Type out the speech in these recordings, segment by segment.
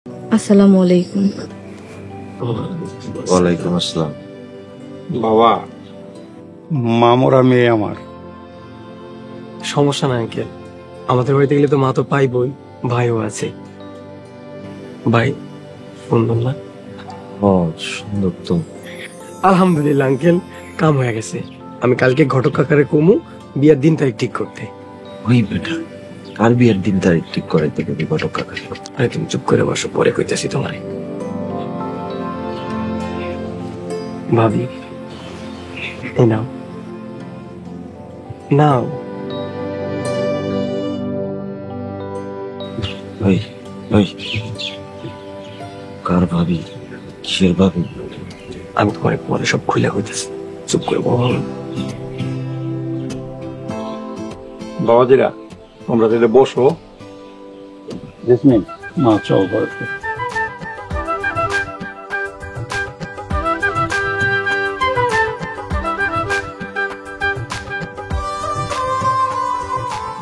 আসসালামু আলাইকুম। ওয়ালাইকুম আসসালাম। বাবা, মামরা মেয়ে আমার। সমস্যা নাই আঙ্কেল, আমাদের বাড়িতে গেলে তো মা তো পাইবই, ভাইও আছে। ভাই সুন্দর না? ও সুন্দর তো। আলহামদুলিল্লাহ আঙ্কেল, কাম হয়ে গেছে। আমি কালকে ঘটক কাকারে কমু বিয়ার দিন তারিখ ঠিক করতে। ওই বেটা, কার বিয়ের দিন তারিখ ঠিক করে দেখে ঘটক কাকা। আরে তুমি চুপ করে বসো, পরে কইতেছি তোমারে। ভাবি এই নাও নাও। ওই ওই, কার ভাবি? কিসের ভাবি? আমি তোমার পরে সব খুলে কইতেছি, চুপ করে বলো। বাবাজিরা, তোমরা তাহলে বসো। জেসমিন, মা চল ঘরে।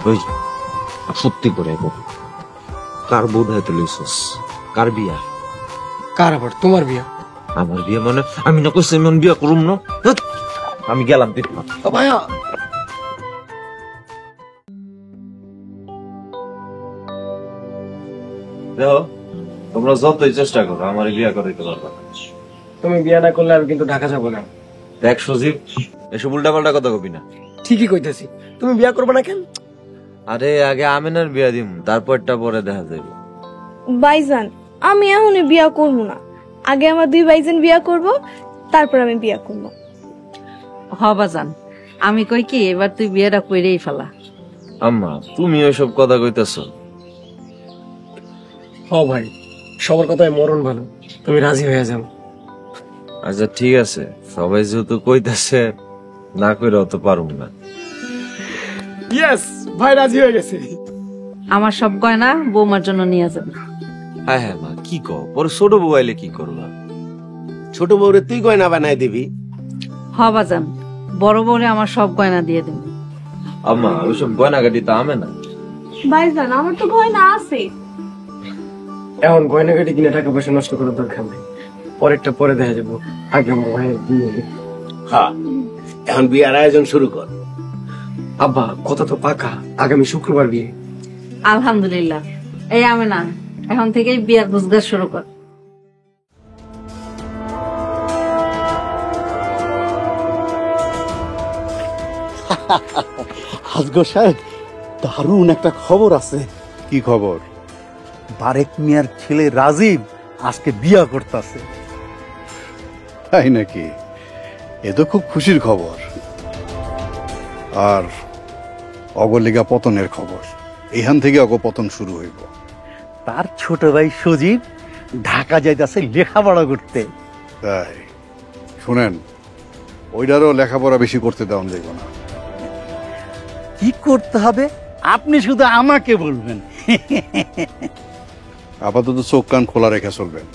ওই সত্যি করে গো, কার বোধ হয় তো লইছস? কার বিয়া? কার আবার? তোমার বিয়া? আমার বিয়া মানে আমি না কইছি এমন বিয়া করুম না। ধ্যাৎ, আমি গেলাম দেখলাম। ভাইয়া দেখো, তোমরা যতই চেষ্টা করো আমার বিয়া করাইতে পারবে না। তুমি বিয়া না করলে আমি কিন্তু ঢাকা যাবো না। দেখ সজীব, এসব উল্টা পাল্টা কথা কবি না। ঠিকই কইতেছি, তুমি বিয়া করবে না কেন? আরে আগে আমিনার বিয়া দিম, তারপরটা পরে দেখা যাবে। ভাইজান, আমি এখনই বিয়া করব না। আগে আমার দুই ভাইজান বিয়া করব, তারপর আমি বিয়া করব। হবাজান, আমি কই কি এবার তুই বিয়েটা কইরেই ফেলা। আম্মা, তুমি ওইসব কথা কইতেছ? হ ভাই, সবার কথায় মরণ ভালো, তুমি রাজি হয়ে যাও। আচ্ছা ঠিক আছে, সবাই যেহেতু কইতাছে, না কইরাও তো পারুম না। ইয়েস, ভাই রাজি হয়ে গেছে। আমার সব গয়না বৌমার জন্য নিয়ে যাবে। হ্যাঁ হ্যাঁ মা, কি কও? পরে ছোট বউ আইলে কি করবা? ছোট বউরে তুই গয়না বানাই দিবি। হবাজান, বড় বউরে আমার সব গয়না দিয়ে দেব। আম্মা, ওইসব গয়নাগাটি তো আমে না। ভাইজান, আমার তো গয়না আছে। এখন গয়নাগাটি কিনে টাকা পয়সা নষ্ট করার দরকার নেই, পরেরটা পরে দেখা যাবো। আগে আমার ভাইয়ের বিয়ে। হ্যাঁ, এখন বিয়ার আয়োজন শুরু কর। আব্বা, কথা তো পাকা, আগামী শুক্রবার বিয়ে। আলহামদুলিল্লাহ। এই আমি না, এখন থেকেই বিয়ার বুঝগাছ শুরু কর। হাজগর সাহেব, দারুণ একটা খবর আছে। কি খবর? বারেক মিয়ার ছেলে রাজীব আজকে বিয়া করতেছে। তাই নাকি? এ তো খুব খুশির খবর। আর অগলিগা পতনের খবর। এখান থেকে অগপতন শুরু হইব। তার ছোট ভাই সজীব ঢাকা যাইতেছে লেখাপড়া করতে। তাই শুনেন, ওইটারও লেখাপড়া বেশি করতে দেওয়া যাইব না। কি করতে হবে আপনি শুধু আমাকে বলবেন। আপাতত চোখ কান খোলা রেখে চলবেন।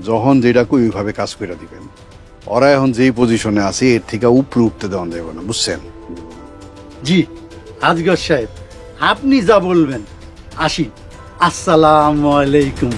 যখন যেটা কই ওইভাবে কাজ করে দিবেন। ওরা এখন যেই পজিশনে আছে এর থেকে উপরে উঠতে দেওয়া যাইব না, বুঝছেন? জি হাজগর সাহেব, আপনি যা বলবেন। আসি, আসসালামু আলাইকুম।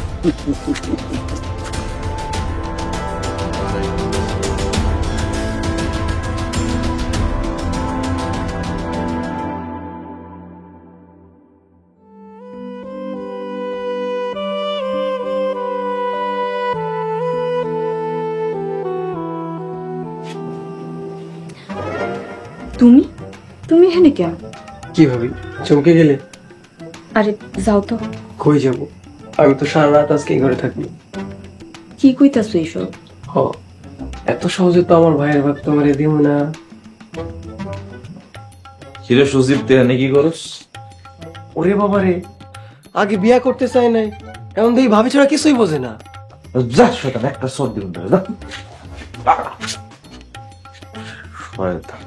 তুমি তুমি এখানে কেন? কি ভাবি, চমকে গেলে? আরে যাও তো। কই যাবো? আমি তো সারা রাত আজকে এই ঘরে থাকবো। কি কইতাছো এইসব? হ, এত সহজে তো আমার ভাইয়ের ভাগ তোমার দিব না। কিরে সজীব, তেহানে কি করস? ওরে বাবা রে, আগে বিয়া করতে চাই নাই, এখন দেখি ভাবি ছাড়া কিছুই বোঝে না। যা শয়তান, একটা সব দিন ধরে যা। শয়তান।